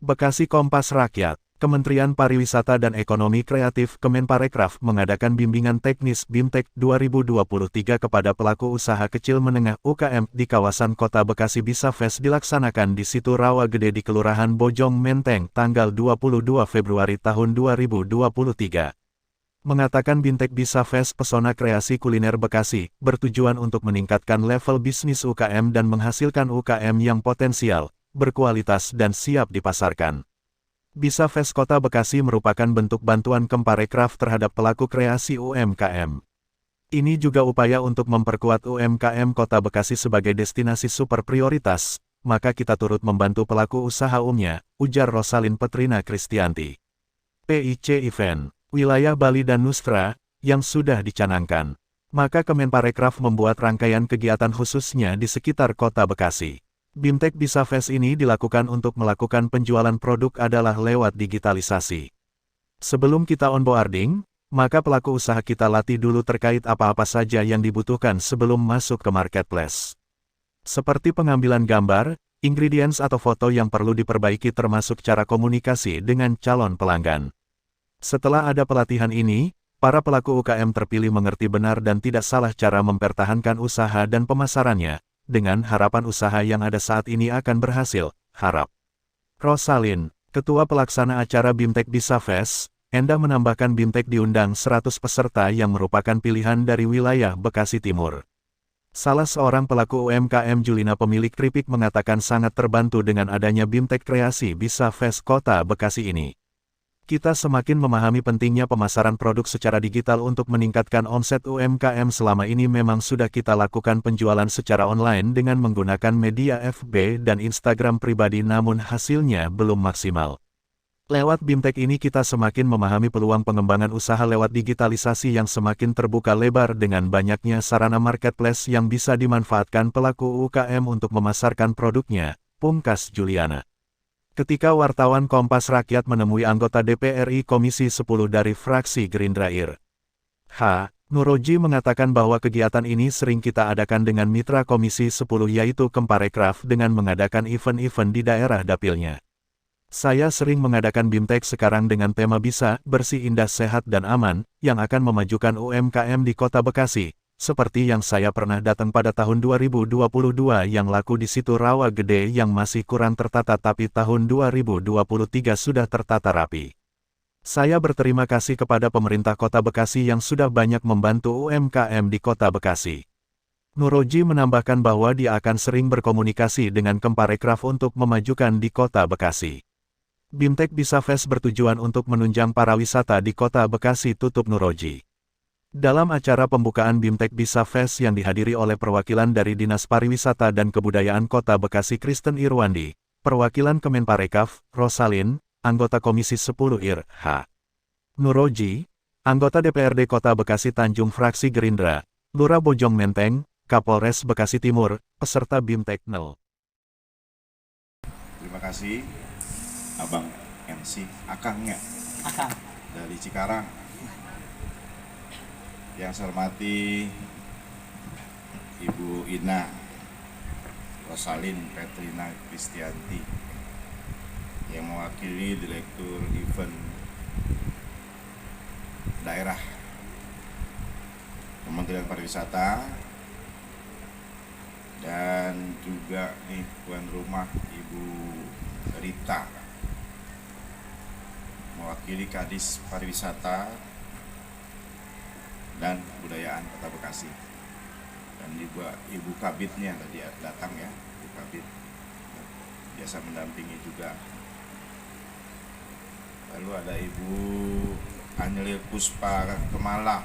Bekasi Kompas Rakyat, Kementerian Pariwisata dan Ekonomi Kreatif Kemenparekraf mengadakan bimbingan teknis BIMTEK 2023 kepada pelaku usaha kecil menengah UKM di kawasan Kota Bekasi. Bisa Fest dilaksanakan di Situ Rawa Gede di Kelurahan Bojong Menteng tanggal 22 Februari tahun 2023. Mengatakan BIMTEK Bisa Fest Pesona Kreasi Kuliner Bekasi, bertujuan untuk meningkatkan level bisnis UKM dan menghasilkan UKM yang potensial, berkualitas dan siap dipasarkan. Bisa Fest Kota Bekasi merupakan bentuk bantuan Kemenparekraf terhadap pelaku kreasi UMKM. Ini juga upaya untuk memperkuat UMKM Kota Bekasi sebagai destinasi super prioritas, maka kita turut membantu pelaku usaha umumnya, ujar Rosalin Petrina Kristianti. PIC Event, Wilayah Bali dan Nusra, yang sudah dicanangkan. Maka Kemenparekraf membuat rangkaian kegiatan khususnya di sekitar Kota Bekasi. BIMTEK Bisa Fest ini dilakukan untuk melakukan penjualan produk adalah lewat digitalisasi. Sebelum kita onboarding, maka pelaku usaha kita latih dulu terkait apa-apa saja yang dibutuhkan sebelum masuk ke marketplace. Seperti pengambilan gambar, ingredients atau foto yang perlu diperbaiki termasuk cara komunikasi dengan calon pelanggan. Setelah ada pelatihan ini, para pelaku UKM terpilih mengerti benar dan tidak salah cara mempertahankan usaha dan pemasarannya, dengan harapan usaha yang ada saat ini akan berhasil, harap. Rosalin, Ketua Pelaksana acara BIMTEK Bisa Fest, Endah menambahkan BIMTEK diundang 100 peserta yang merupakan pilihan dari wilayah Bekasi Timur. Salah seorang pelaku UMKM Julina pemilik keripik mengatakan sangat terbantu dengan adanya BIMTEK Kreasi Bisa Fest Kota Bekasi ini. Kita semakin memahami pentingnya pemasaran produk secara digital untuk meningkatkan omset UMKM. Selama ini memang sudah kita lakukan penjualan secara online dengan menggunakan media FB dan Instagram pribadi, namun hasilnya belum maksimal. Lewat BIMTEK ini kita semakin memahami peluang pengembangan usaha lewat digitalisasi yang semakin terbuka lebar dengan banyaknya sarana marketplace yang bisa dimanfaatkan pelaku UKM untuk memasarkan produknya, pungkas Juliana. Ketika wartawan Kompas Rakyat menemui anggota DPR RI Komisi 10 dari fraksi Gerindra Ir. H. Nuroji mengatakan bahwa kegiatan ini sering kita adakan dengan mitra Komisi 10 yaitu Kemenparekraf dengan mengadakan event-event di daerah dapilnya. Saya sering mengadakan BIMTEK sekarang dengan tema Bisa, Bersih, Indah, Sehat dan Aman, yang akan memajukan UMKM di Kota Bekasi. Seperti yang saya pernah datang pada tahun 2022 yang laku di Situ Rawa Gede yang masih kurang tertata, tapi tahun 2023 sudah tertata rapi. Saya berterima kasih kepada pemerintah Kota Bekasi yang sudah banyak membantu UMKM di Kota Bekasi. Nuroji menambahkan bahwa dia akan sering berkomunikasi dengan Kemenparekraf untuk memajukan di Kota Bekasi. BIMTEK Bisa Fest bertujuan untuk menunjang pariwisata di Kota Bekasi, tutup Nuroji. Dalam acara pembukaan BIMTEK Bisa Fest yang dihadiri oleh perwakilan dari Dinas Pariwisata dan Kebudayaan Kota Bekasi Kristen Irwandi, perwakilan Kemenparekraf, Rosalin, anggota Komisi 10 Ir. H. Nuroji, anggota DPRD Kota Bekasi Tanjung fraksi Gerindra, Lurah Bojong Menteng, Kapolres Bekasi Timur, peserta BIMTEK 0. Terima kasih, Abang MC, Akangnya, dari Cikarang. Yang saya hormati Ibu Ina Rosalin Petrina Kristianti yang mewakili Direktur Event Daerah Kementerian Pariwisata, dan juga nih tuan rumah Ibu Rita mewakili Kadis Pariwisata dan Kebudayaan Kota Bekasi, dan Ibu Kabitnya tadi datang ya, Ibu Kabit biasa mendampingi juga. Lalu ada Ibu Anyelir Puspa Kemala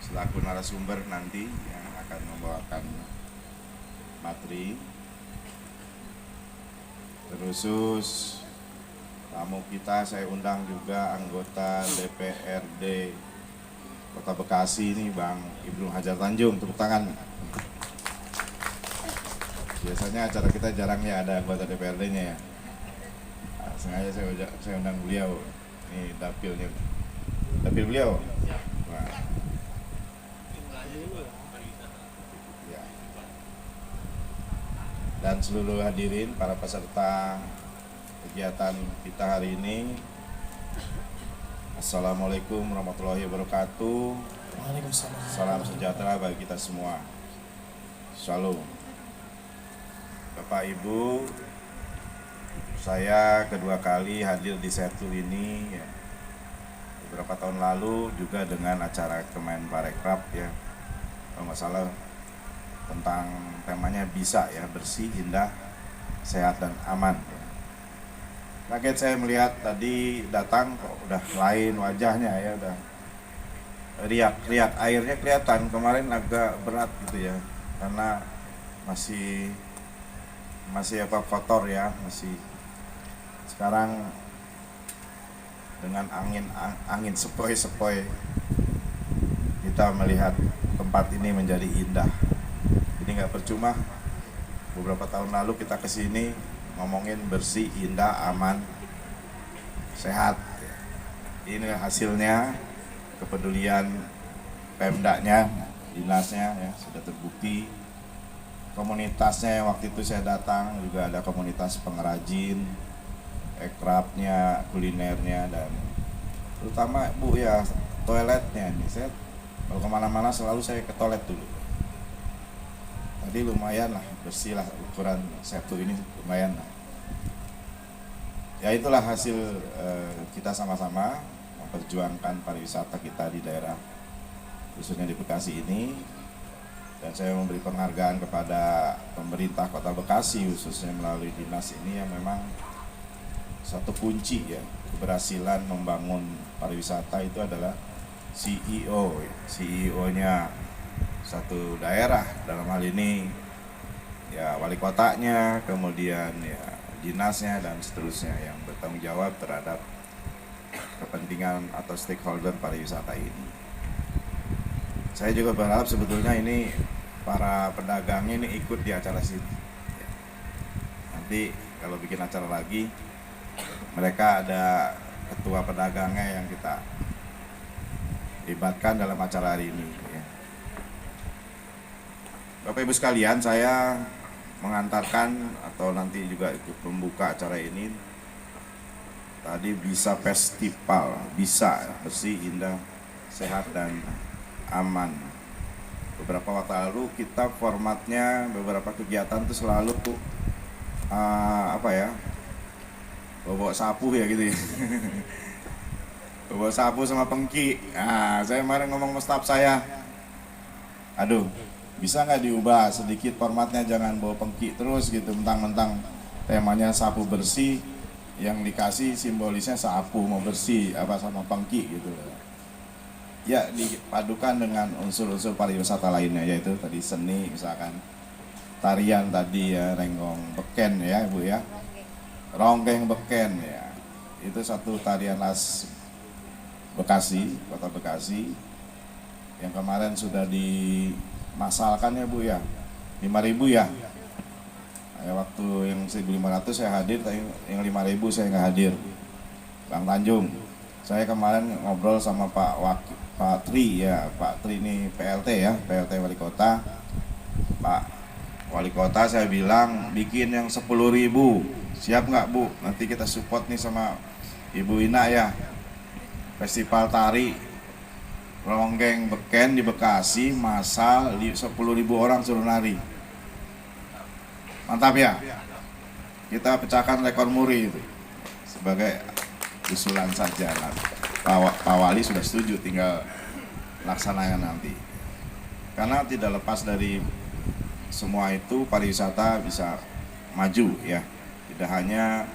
selaku narasumber nanti yang akan membawakan materi. Terusus tamu kita saya undang juga anggota DPRD Kota Bekasi ini, Bang Ibnu Hajar Tanjung, tepuk tangan. Biasanya acara kita jarang ya ada anggota DPRD-nya ya. Nah, sengaja saya undang beliau. Ini dapilnya, dapil beliau. Nah. Ya. Dan seluruh hadirin, para peserta kegiatan kita hari ini. Assalamualaikum warahmatullahi wabarakatuh. Waalaikumsalam. Salam sejahtera bagi kita semua. Shalom. Bapak Ibu, saya kedua kali hadir di Setu ini ya. Beberapa tahun lalu juga dengan acara Kemenparekraf ya. Kalau nggak salah tentang temanya bisa ya, bersih, indah, sehat dan aman. Kaget saya melihat tadi datang kok udah lain wajahnya ya, udah riak airnya kelihatan. Kemarin agak berat gitu ya, karena masih kotor ya, masih. Sekarang dengan angin sepoi-sepoi kita melihat tempat ini menjadi indah. Ini nggak percuma. Beberapa tahun lalu kita kesini ngomongin bersih, indah, aman, sehat. Ini hasilnya, kepedulian Pemdanya, dinasnya ya, sudah terbukti. Komunitasnya yang waktu itu saya datang juga ada komunitas pengrajin, ekrafnya, kulinernya, dan terutama Bu ya toiletnya ini. Saya kalau kemana-mana selalu saya ke toilet dulu. Tadi lumayan lah, bersih lah, ukuran Setu ini lumayan lah. Ya itulah hasil kita sama-sama memperjuangkan pariwisata kita di daerah, khususnya di Bekasi ini. Dan saya memberi penghargaan kepada pemerintah Kota Bekasi khususnya melalui dinas ini yang memang satu kunci ya keberhasilan membangun pariwisata itu adalah CEO-nya satu daerah, dalam hal ini ya wali kotanya, kemudian ya dinasnya dan seterusnya yang bertanggung jawab terhadap kepentingan atau stakeholder pariwisata ini. Saya juga berharap sebetulnya ini para pedagangnya ini ikut di acara sini. Nanti kalau bikin acara lagi, mereka ada ketua pedagangnya yang kita libatkan dalam acara hari ini. Bapak Ibu sekalian, saya mengantarkan atau nanti juga ikut membuka acara ini. Tadi bisa festival, bisa bersih, indah, sehat dan aman. Beberapa waktu lalu kita formatnya beberapa kegiatan itu selalu bawa sapu ya gitu ya. Bawa sapu sama pengki. Nah, saya kemarin ngomong sama staf saya, aduh, bisa nggak diubah sedikit formatnya, jangan bawa pengki terus gitu, mentang-mentang temanya sapu bersih, yang dikasih simbolisnya sapu mau bersih apa sama pengki gitu. Ya dipadukan dengan unsur-unsur pariwisata lainnya, yaitu tadi seni, misalkan tarian tadi ya, renggong beken ya Bu ya, ronggeng beken ya, itu satu tarian khas Bekasi, Kota Bekasi, yang kemarin sudah dimasalkan ya Bu ya, 5.000 ya. Waktu yang 1.500 saya hadir, tapi yang 5.000 saya nggak hadir. Bang Tanjung, saya kemarin ngobrol sama Pak Tri ya, Pak Tri ini PLT ya, PLT Wali Kota. Pak Wali Kota saya bilang bikin yang 10.000, siap nggak Bu? Nanti kita support nih sama Ibu Ina ya. Festival tari ronggeng beken di Bekasi, massal 10.000 orang suruh nari. Mantap ya. Kita pecahkan rekor muri itu sebagai usulan saja. Pak Wali sudah setuju, tinggal laksanakan nanti. Karena tidak lepas dari semua itu, pariwisata bisa maju ya. Tidak hanya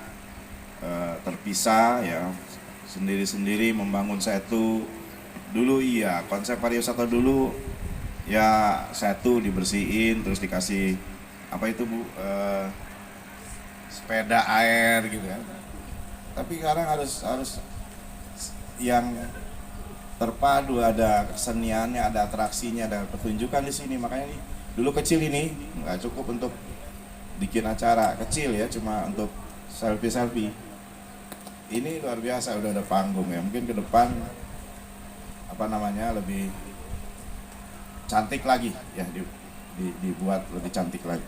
terpisah ya, sendiri-sendiri membangun Setu. Dulu iya, konsep pariwisata dulu ya, Setu dibersihin terus dikasih apa itu Bu, sepeda air gitu kan. Tapi sekarang harus yang terpadu, ada keseniannya, ada atraksinya, ada pertunjukan di sini. Makanya ini dulu kecil, ini nggak cukup untuk bikin acara kecil ya, cuma untuk selfie. Ini luar biasa, udah ada panggung ya. Mungkin ke depan lebih cantik lagi ya, dibuat lebih cantik lagi.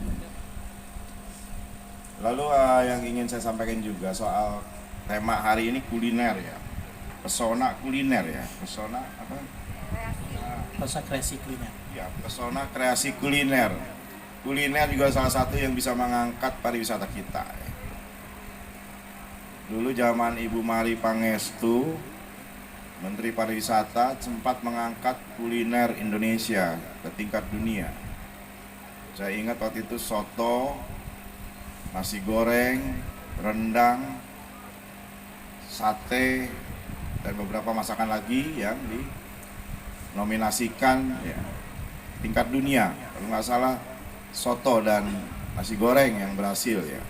Lalu yang ingin saya sampaikan juga soal tema hari ini kuliner ya. Pesona kuliner ya. Pesona apa? Rasa kreasi kuliner. Ya, pesona kreasi kuliner. Kuliner juga salah satu yang bisa mengangkat pariwisata kita. Dulu zaman Ibu Mari Pangestu, Menteri Pariwisata, sempat mengangkat kuliner Indonesia ke tingkat dunia. Saya ingat waktu itu soto, nasi goreng, rendang, sate, dan beberapa masakan lagi yang dinominasikan ya, tingkat dunia. Kalau nggak salah soto dan nasi goreng yang berhasil ya.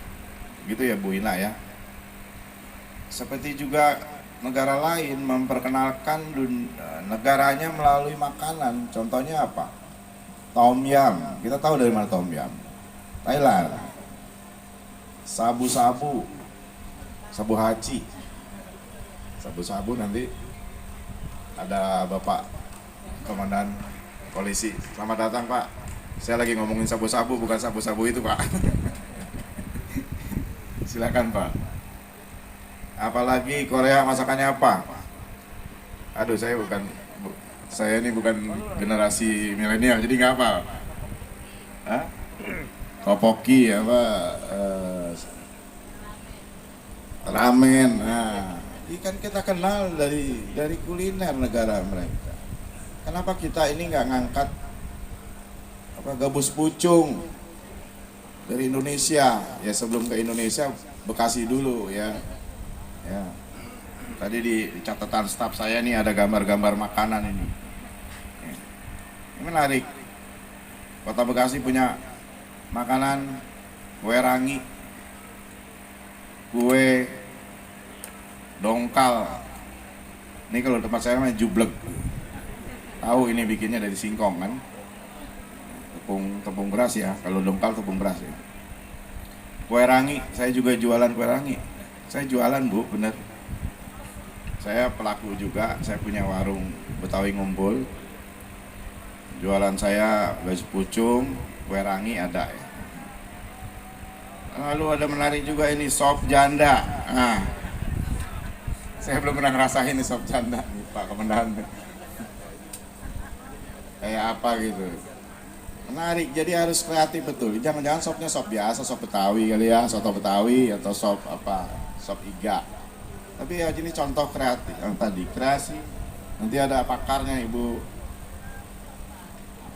Gitu ya Bu Ina ya. Seperti juga negara lain memperkenalkan negaranya melalui makanan. Contohnya apa? Tom yum. Kita tahu dari mana tom yum? Thailand. Sabu-sabu. Sabu haji. Sabu-sabu nanti ada Bapak Komandan Polisi. Selamat datang Pak. Saya lagi ngomongin sabu-sabu, bukan sabu-sabu itu Pak. Silakan Pak. Apalagi Korea masakannya apa? Aduh, saya ini bukan generasi milenial, jadi nggak apa. Hah? Topoki apa? Ramen. Nah, ini kan kita kenal dari kuliner negara mereka. Kenapa kita ini nggak ngangkat gabus pucung dari Indonesia? Ya sebelum ke Indonesia Bekasi dulu ya. Ya. Tadi di catatan staf saya nih ada gambar-gambar makanan ini. Ini menarik. Kota Bekasi punya makanan kue rangi, kue dongkal. Ini kalau tempat saya namanya jublek. Tahu ini bikinnya dari singkong kan? Tepung beras ya. Kalau dongkal tepung beras ya. Kue rangi, saya juga jualan kue rangi. Saya jualan Bu, bener. Saya pelaku juga, saya punya warung Betawi Ngumpul. Jualan saya gabus pucung, kue rangi ada ya. Lalu ada menarik juga ini sop janda. Nah, saya belum pernah ngerasain ini sop janda nih, Pak Komandan. Kayak apa gitu. Menarik, jadi harus kreatif betul. Jangan-jangan sopnya sop biasa, sop Betawi kali ya, soto Betawi atau sop apa, sop iga. Tapi ya ini contoh kreatif yang tadi, kreasi. Nanti ada pakarnya Ibu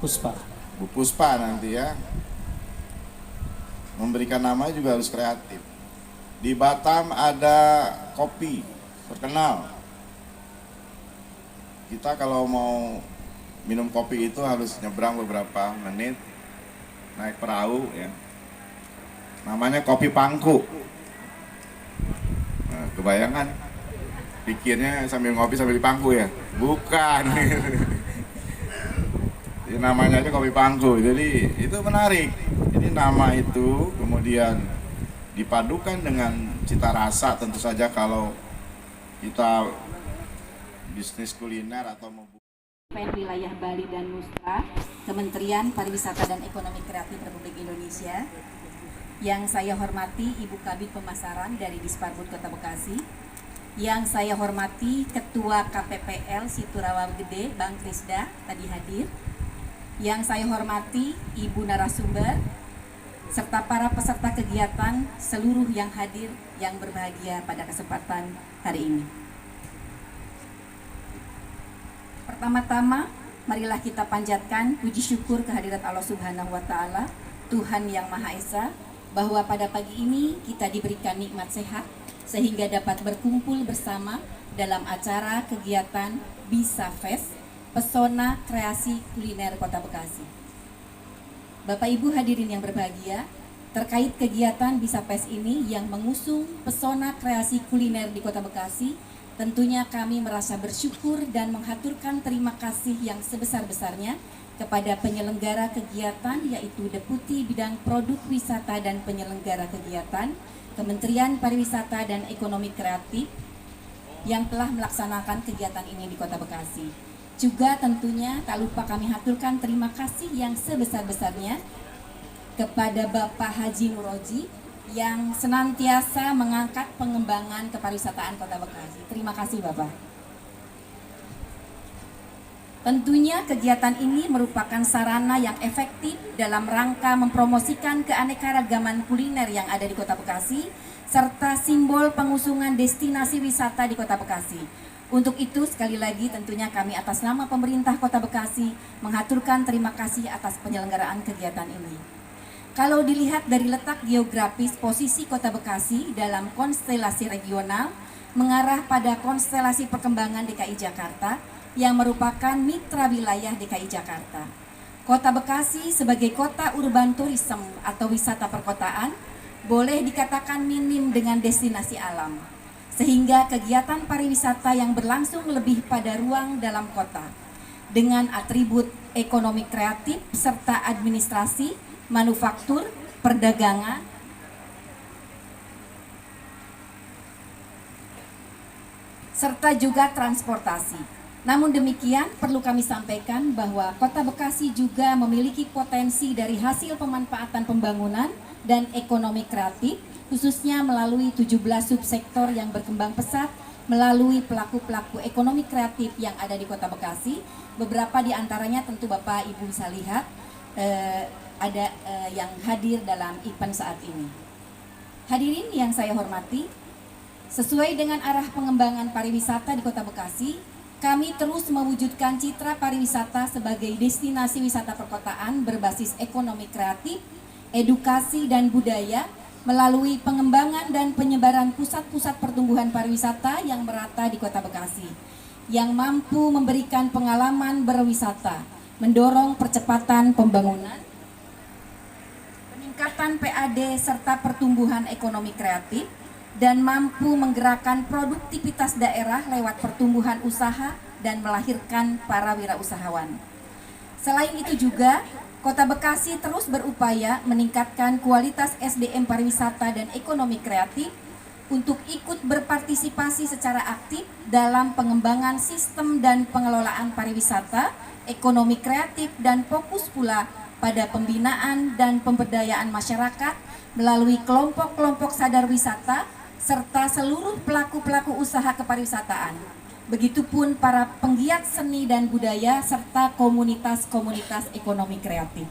Puspa. Bu Puspa nanti ya. Memberikan nama juga harus kreatif. Di Batam ada kopi terkenal. Kita kalau mau minum kopi itu harus nyebrang beberapa menit, naik perahu ya. Namanya kopi pangku. Nah, kebayangan pikirnya sambil ngopi sambil di pangku ya? Bukan. Jadi namanya aja kopi pangku. Jadi itu menarik. Jadi nama itu kemudian dipadukan dengan cita rasa. Tentu saja kalau kita bisnis kuliner atau wilayah Bali dan Nusa, Kementerian Pariwisata dan Ekonomi Kreatif Republik Indonesia. Yang saya hormati Ibu Kabid Pemasaran dari Disparbud Kota Bekasi. Yang saya hormati Ketua KPPL Siturawa Gede, Bang Krisda, tadi hadir. Yang saya hormati Ibu narasumber, serta para peserta kegiatan seluruh yang hadir yang berbahagia pada kesempatan hari ini. Pertama-tama, marilah kita panjatkan puji syukur kehadirat Allah Subhanahu wa Ta'ala, Tuhan Yang Maha Esa, bahwa pada pagi ini kita diberikan nikmat sehat sehingga dapat berkumpul bersama dalam acara kegiatan Bisa Fest, Pesona Kreasi Kuliner Kota Bekasi. Bapak Ibu hadirin yang berbahagia, terkait kegiatan Bisa Fest ini yang mengusung pesona kreasi kuliner di Kota Bekasi, tentunya kami merasa bersyukur dan menghaturkan terima kasih yang sebesar-besarnya kepada penyelenggara kegiatan, yaitu Deputi Bidang Produk Wisata dan Penyelenggara Kegiatan, Kementerian Pariwisata dan Ekonomi Kreatif yang telah melaksanakan kegiatan ini di Kota Bekasi. Juga tentunya tak lupa kami haturkan terima kasih yang sebesar-besarnya kepada Bapak Haji Nuroji, yang senantiasa mengangkat pengembangan kepariwisataan Kota Bekasi. Terima kasih Bapak. Tentunya kegiatan ini merupakan sarana yang efektif dalam rangka mempromosikan keanekaragaman kuliner yang ada di Kota Bekasi, serta simbol pengusungan destinasi wisata di Kota Bekasi. Untuk itu sekali lagi tentunya kami atas nama pemerintah Kota Bekasi mengaturkan terima kasih atas penyelenggaraan kegiatan ini. Kalau dilihat dari letak geografis posisi Kota Bekasi dalam konstelasi regional mengarah pada konstelasi perkembangan DKI Jakarta yang merupakan mitra wilayah DKI Jakarta. Kota Bekasi sebagai kota urban tourism atau wisata perkotaan boleh dikatakan minim dengan destinasi alam, sehingga kegiatan pariwisata yang berlangsung lebih pada ruang dalam kota dengan atribut ekonomi kreatif serta administrasi, manufaktur, perdagangan, serta juga transportasi. Namun demikian, perlu kami sampaikan bahwa Kota Bekasi juga memiliki potensi dari hasil pemanfaatan pembangunan dan ekonomi kreatif, khususnya melalui 17 subsektor yang berkembang pesat melalui pelaku-pelaku ekonomi kreatif yang ada di Kota Bekasi. Beberapa di antaranya tentu Bapak Ibu bisa lihat ada yang hadir dalam event saat ini. Hadirin yang saya hormati, sesuai dengan arah pengembangan pariwisata di Kota Bekasi, kami terus mewujudkan citra pariwisata sebagai destinasi wisata perkotaan berbasis ekonomi kreatif, edukasi dan budaya melalui pengembangan dan penyebaran pusat-pusat pertumbuhan pariwisata yang merata di Kota Bekasi, yang mampu memberikan pengalaman berwisata, mendorong percepatan pembangunan, peningkatan PAD serta pertumbuhan ekonomi kreatif, dan mampu menggerakkan produktivitas daerah lewat pertumbuhan usaha dan melahirkan para wirausahawan. Selain itu juga, Kota Bekasi terus berupaya meningkatkan kualitas SDM pariwisata dan ekonomi kreatif untuk ikut berpartisipasi secara aktif dalam pengembangan sistem dan pengelolaan pariwisata, ekonomi kreatif, dan fokus pula pada pembinaan dan pemberdayaan masyarakat melalui kelompok-kelompok sadar wisata serta seluruh pelaku-pelaku usaha kepariwisataan. Begitupun para penggiat seni dan budaya serta komunitas-komunitas ekonomi kreatif.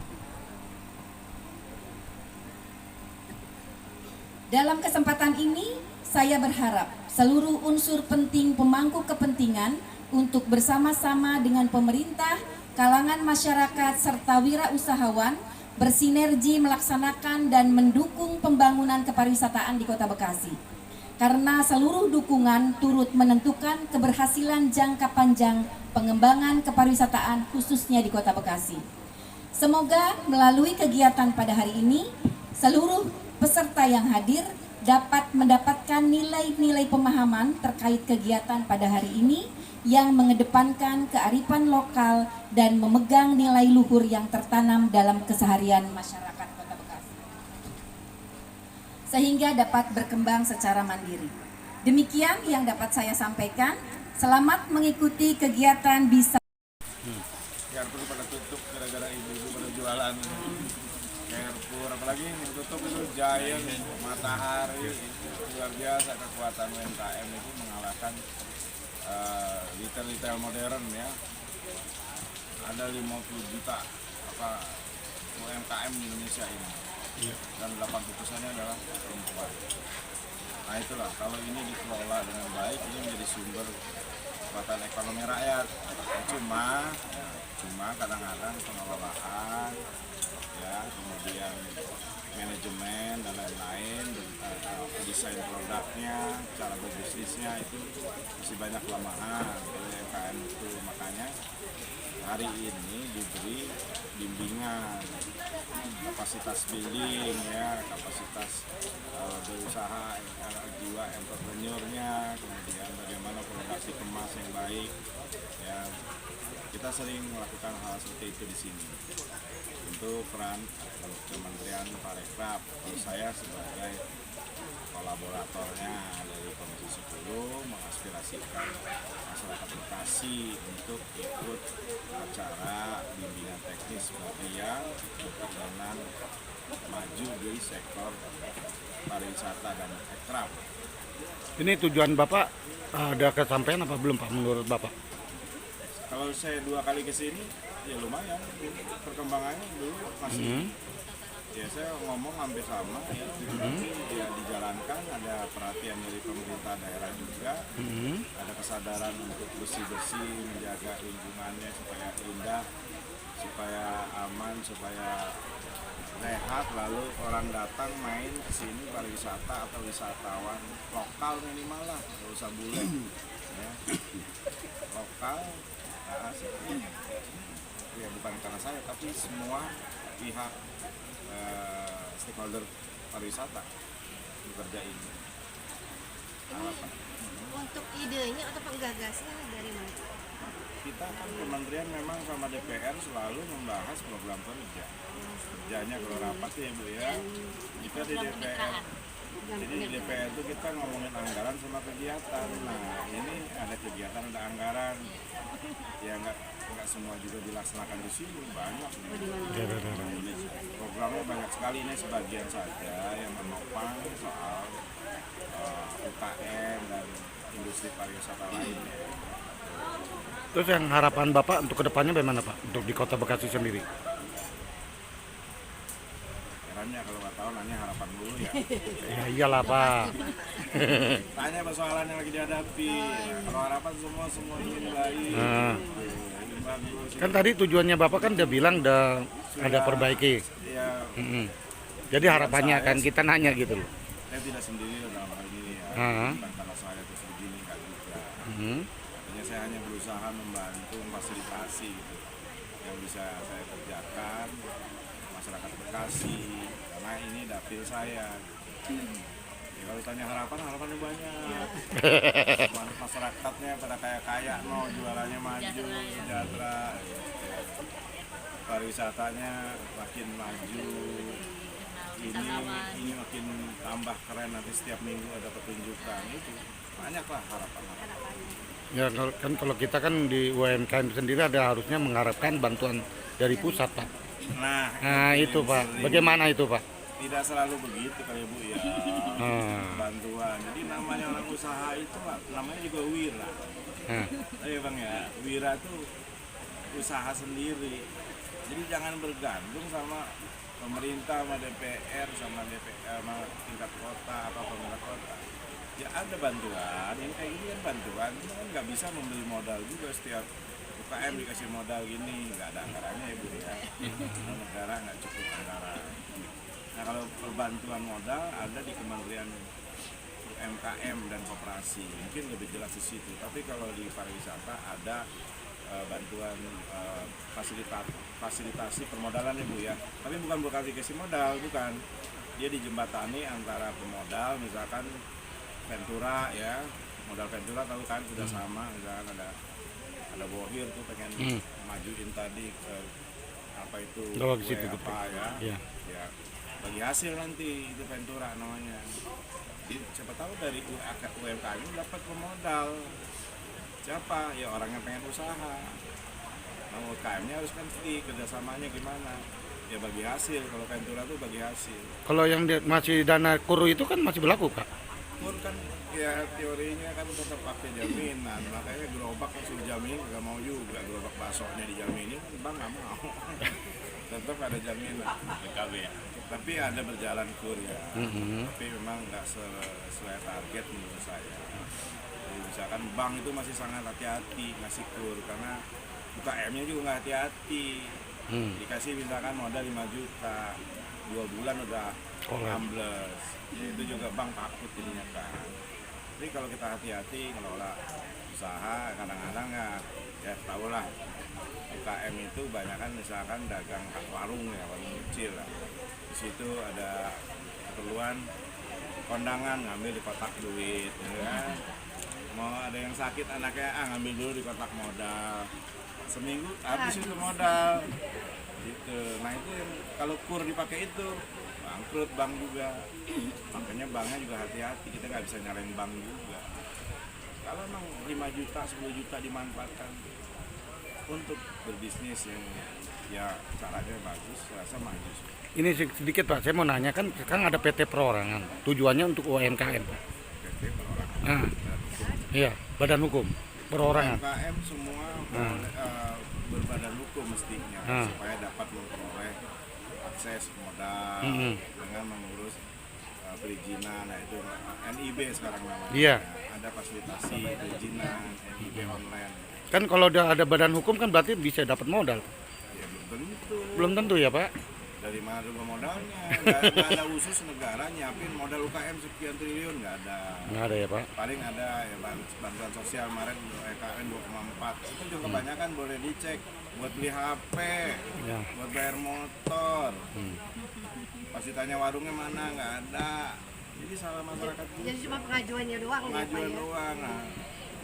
Dalam kesempatan ini, saya berharap seluruh unsur penting pemangku kepentingan untuk bersama-sama dengan pemerintah, kalangan masyarakat, serta wirausahawan bersinergi melaksanakan dan mendukung pembangunan kepariwisataan di Kota Bekasi. Karena seluruh dukungan turut menentukan keberhasilan jangka panjang pengembangan kepariwisataan khususnya di Kota Bekasi. Semoga melalui kegiatan pada hari ini, seluruh peserta yang hadir dapat mendapatkan nilai-nilai pemahaman terkait kegiatan pada hari ini yang mengedepankan kearifan lokal dan memegang nilai luhur yang tertanam dalam keseharian masyarakat Kota Bekasi, sehingga dapat berkembang secara mandiri. Demikian yang dapat saya sampaikan. Selamat mengikuti kegiatan bisa. Carrefour pada tutup gara-gara ibu-ibu pada jualan. Carrefour apalagi yang tutup itu Giant, Matahari, itu luar biasa kekuatan UMKM itu mengalahkan retail modern ya. Ada 50 juta UMKM di Indonesia ini. Dan 80%-nya adalah perempuan. Nah itulah, kalau ini dikelola dengan baik, ini menjadi sumber kekuatan ekonomi rakyat. Cuma kadang-kadang pengelolaan, ya, kemudian manajemen dan lain-lain, desain produknya, cara berbisnisnya itu masih banyak kelemahan dari UMKM itu. Makanya hari ini diberi bimbingan, kapasitas building, ya, kapasitas berusaha, jiwa entrepreneurnya, kemudian bagaimana produksi kemas yang baik, ya. Kita sering melakukan hal seperti itu di sini. Untuk peran Kementerian Parekraf, saya sebagai kolaboratornya dari Komisi 10 mengaspirasikan masyarakat Bekasi untuk ikut acara bimbingan teknis bagi yang berkenan maju di sektor pariwisata dan ekraf. Ini tujuan Bapak ada kesampaian apa belum Pak menurut Bapak? Kalau saya 2 kali ke sini, ya lumayan. Perkembangannya dulu masih, ya saya ngomong hampir sama ya. Tapi ya dijalankan, ada perhatian dari pemerintah daerah juga. Ada kesadaran untuk bersih-bersih, menjaga lingkungannya supaya indah, supaya aman, supaya sehat, lalu orang datang main ke sini pariwisata atau wisatawan lokal minimal lah, nggak usah bule ya. Lokal asik. Ya bukan karena saya tapi semua pihak stakeholder pariwisata bekerja ini. Harapan Untuk idenya atau penggagasnya dari mana? kita kan kementerian memang sama DPR selalu membahas program kerjanya kalau rapat ya Bu ya, kita di DPR. Jadi di DPR itu kita ngomongin anggaran sama kegiatan. Nah ini ada kegiatan, ada anggaran, ya nggak semua juga dilaksanakan di sini, banyak. Programnya banyak sekali, ini sebagian saja yang menopang soal UKM dan industri pariwisata lainnya. Terus yang harapan Bapak untuk kedepannya bagaimana Pak? Untuk di Kota Bekasi sendiri? Herannya kalau nggak tahu nanya harapan dulu ya. Ya iyalah Pak. Tanya persoalan yang lagi dihadapi. Kalau harapan semua ingin baik, ingin bagus. Kan tadi tujuannya Bapak kan udah bilang udah ada perbaiki. Ya, Jadi harapannya kan kita nanya gitu loh. saya tidak sendiri dalam hal ini ya. Bukan karena saya terus begini kan juga. Artinya saya hanya berusaha membantu, memfasilitasi gitu, yang bisa saya kerjakan masyarakat Bekasi, karena ini dapil saya. Ya, kalau tanya harapannya banyak. Masyarakatnya pada kaya no, jualannya maju, sejahtera, pariwisatanya makin maju. Ini makin tambah keren, nanti setiap minggu ada pertunjukan, itu banyaklah harapan. Ya kan kalau kita kan di UMKM sendiri ada harusnya mengharapkan bantuan dari pusat Pak. Nah itu Pak, bagaimana itu Pak? Tidak selalu begitu kali Bu ya. Bantuan. Jadi namanya orang usaha itu namanya juga wira. Iya Bang ya, wira itu usaha sendiri. Jadi jangan bergantung sama pemerintah, sama DPR, sama tingkat kota atau pemerintah kota. Ya ada bantuan, yang kayak gini kan bantuan, itu kan nggak bisa membeli modal juga setiap UKM dikasih modal gini, nggak ada anggarannya ya Bu ya. Negara nggak cukup anggaran. Nah kalau perbantuan modal ada di Kementerian UMKM dan Koperasi, mungkin lebih jelas di situ. Tapi kalau di pariwisata ada bantuan fasilitasi permodalan ya Bu ya. Tapi bukan berkali-kali modal, bukan. Dia dijembatani antara pemodal, misalkan Ventura ya, modal Ventura tahu kan sudah sama, misalkan ada Bohir tuh pengen majuin tadi ke apa itu ya bagi hasil nanti itu Ventura namanya. Jadi siapa tahu dari UMKM ini dapat pemodal. Siapa? Ya orang yang pengen usaha. Nah, UMKM-nya harus ngerti kerjasamanya gimana. Ya bagi hasil, kalau Ventura tuh bagi hasil. Kalau yang masih dana kur itu kan masih berlaku Pak? Kur kan ya teorinya kan tetap pakai jaminan, makanya gerobak langsung dijamin nggak mau juga, gerobak baksonya dijaminin kan bang nggak mau. Tetap ada jaminan PKB ya. Tapi ada berjalan kur ya. Tapi memang nggak sesuai target menurut saya. Jadi misalkan bank itu masih sangat hati-hati ngasih kur karena UKM-nya juga nggak hati-hati. Dikasih misalkan modal 5 juta, 2 bulan udah ambles. Ya, itu juga bank takut jadinya kan. Jadi kalau kita hati-hati ngelola usaha, kadang-kadang ya tau lah UKM itu banyak kan misalkan dagang warung ya, warung kecil lah. Di situ ada keperluan kondangan ngambil di kotak duit, ya. Mau ada yang sakit anaknya ngambil dulu di kotak modal. Seminggu habis itu modal. Gitu. Nah itu yang kalau kur dipakai itu bangkrut bank juga. Makanya banknya juga hati-hati, kita nggak bisa nyalain bank juga. Kalau emang 5 juta, 10 juta dimanfaatkan untuk berbisnis yang ya caranya bagus, saya rasa maju. Ini sedikit Pak, saya mau nanya kan sekarang ada PT Perorangan, tujuannya untuk UMKM Pak. PT perorangan. Nah, iya, badan hukum perorangan. UMKM semua berbadan hukum mestinya supaya dapat memperoleh akses modal dengan mengurus perizinan. Nah itu NIB sekarang namanya. Iya. Ada fasilitasi perizinan NIB online. Kan kalau udah ada badan hukum kan berarti bisa dapat modal. Ya belum tentu. Belum tentu ya Pak. Dari mana juga modalnya? Nggak ada khusus negara nyiapin modal UKM sekian triliun, nggak ada. Nggak ada ya Pak. Paling ada ya bantuan sosial kemarin EKN 2,4. Itu juga kebanyakan boleh dicek buat beli HP, Ya. buat bayar motor. Pas ditanya warungnya mana, nggak ada. Jadi salah masyarakat tuh. Jadi cuma pengajuannya doang ya Pak Pengajuan ya? doang, nah,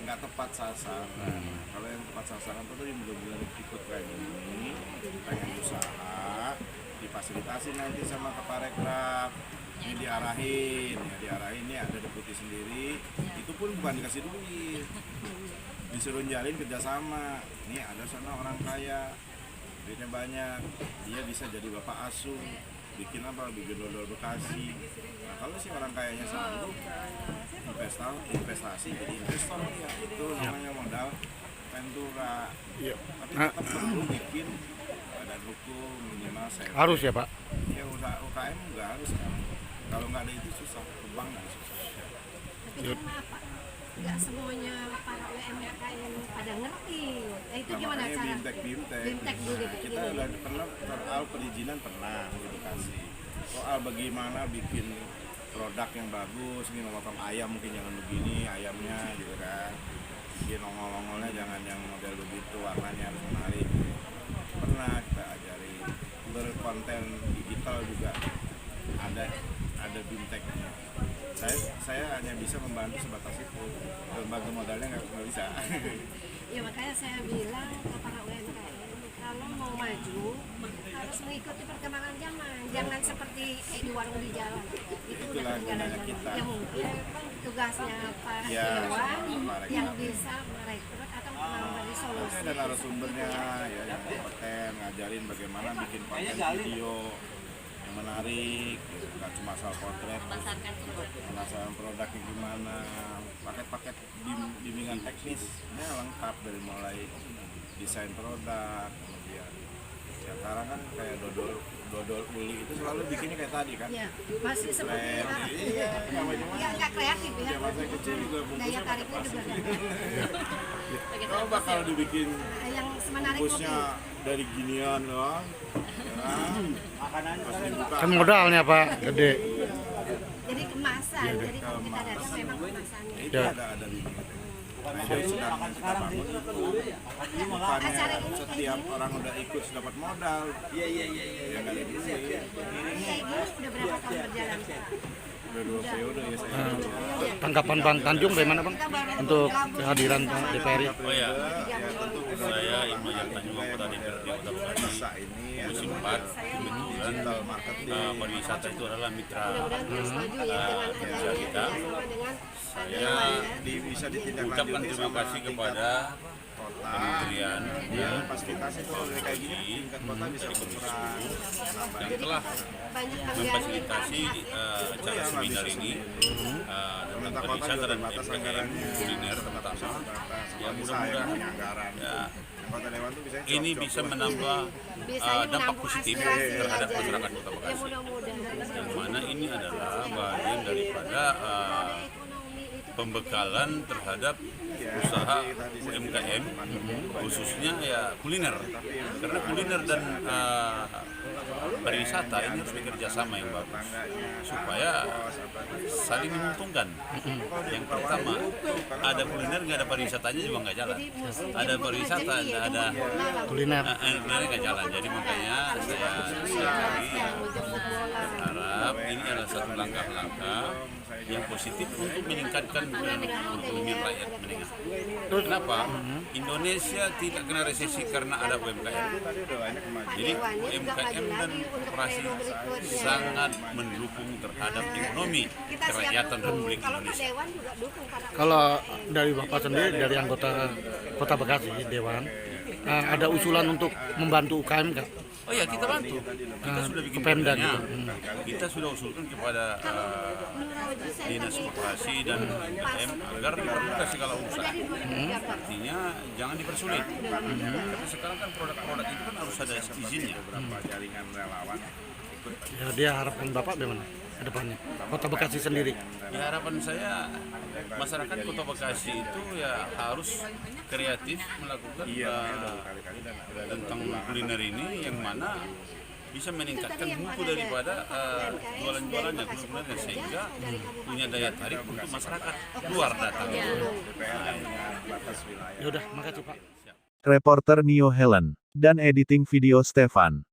nggak tepat sasaran. Kalau yang tepat sasaran tuh yang benar-benar ikut kayak gini, pengen usaha, difasilitasi nanti sama Keparekraf. Ini diarahin, ini ada deputi sendiri. Itu pun bukan dikasih duit, disuruh jalin kerjasama. Ini ada sana orang kaya, duitnya banyak, dia bisa jadi bapak asuh. Bikin apa? Bikin dodol Bekasi. Nah, kalau si orang kayanya sanggup investasi jadi investor ya, itu namanya modal ventura. Iya. Tapi tetap perlu bikin badan hukum minimal saya. Harus ya Pak. Ya usaha UKM nggak harus kan. Kalau nggak ada itu susah, kebang nggak susah. Tapi kenapa nggak semuanya para UMKM pada ngerti? Itu gimana Namanya cara? bimtek dulu Nah, kita udah pernah soal perizinan pernah edukasi soal bagaimana bikin produk yang bagus, ini memotong ayam mungkin jangan begini ayamnya gitu kan, bikin ongol-ongolnya jangan yang model begitu, warnanya harus menarik. Pernah kita ajari berkonten digital juga ada bimteknya. Saya hanya bisa membantu sebatas itu, lembaga modalnya nggak bisa. Ya makanya saya bilang ke para UMKM kalau mau maju harus mengikuti perkembangan zaman, jangan seperti di warung di jalan. Itu udah Itulah ketinggalan gunanya zaman. kita. Ya mungkin tugasnya para Ya, dewan para yang dewan. bisa merekrut atau memberi solusi. Ada narasumbernya ya yang kompeten ngajarin bagaimana bikin konten video yang menarik, gitu. Nggak cuma soal potret, pemasaran produknya gimana, paket-paket bimbingan teknisnya lengkap dari mulai desain produk, kemudian ya sekarang kan kayak dodol uli itu selalu bikinnya kayak tadi kan. Ya, masih seperti Iya, nggak kreatif ya. zaman saya kecil juga Daya bungkusnya tariknya juga nggak kalau bakal dibikin yang menarik kopi. bungkusnya dari ginian doang, pas dibuka Kan modalnya Pak gede. Jadi kemasan, jadi kalau kita datang memang kemasannya. itu ada bimbingan. Nah, yang sedang kita bangun itu bukannya setiap orang udah ikut dapat modal. Iya. Ya nggak ada duit. Ini kayak gini udah berapa tahun berjalan? Udah 2 periode ya saya. Tanggapan Bang Tanjung bagaimana Bang untuk kehadiran Bang DPRI? Oh ya, Ya tentu saya Ibnu Tanjung, anggota DPRD Kota Bekasi. bisa ini ya Musim 4, kebetulan digital marketing. pariwisata itu adalah mitra Mudah-mudahan terus maju ya dengan kerja adanya kita. kerjasama dengan Saya Bisa ucapkan ditindaklanjuti terima sama kasih tingkat kepada kota. Kementerian Ya, fasilitas itu kalau kayak gini tingkat kota bisa berperan. yang telah banyak memfasilitasi acara seminar ini tentang pariwisata dan batas UMKM anggarannya. kuliner terutama. Ya mudah-mudahan ya, Kota Dewan tuh bisa ini bisa menambah dampak positif terhadap masyarakat Kota Ya Bekasi. mudah-mudahan Yang mana ini adalah bagian daripada ekonomi itu pembekalan terhadap usaha UMKM khususnya ya kuliner, karena kuliner dan pariwisata ini harus bekerja sama yang bagus supaya saling menguntungkan. Yang pertama, ada kuliner nggak ada pariwisatanya juga nggak jalan, ada pariwisata nggak ada Kuliner. kuliner nggak jalan. Jadi makanya saya sekali berharap ini adalah satu langkah-langkah yang positif untuk meningkatkan ekonomi rakyat menengah. Kenapa? Indonesia tidak kena resesi karena ada UMKM. Jadi UMKM dan operasi sangat mendukung terhadap ekonomi kerakyatan Republik kalau Pak Indonesia. Dewan juga dukung para Kalau dari Bapak sendiri dari anggota Kota Bekasi Dewan, ada usulan untuk membantu UKM nggak? Oh ya, kita bantu. Kita sudah bikin ke Pemda perdanya. gitu. Kita sudah usulkan kepada Dinas Koperasi dan UKM agar dipermudah segala urusan. Artinya jangan dipersulit. Tapi sekarang kan produk-produk itu kan harus ada izinnya. Ya, dia harapan Bapak bagaimana ke depannya? Kota Bekasi sendiri. Ya, harapan saya masyarakat Kota Bekasi itu ya harus kreatif melakukan tentang kuliner ini yang mana bisa meningkatkan mutu daripada jualan-jualannya, kuliner sehingga punya daya tarik untuk masyarakat luar datang. Ya udah, makasih Pak. Reporter Nio Helen dan editing video Stefan.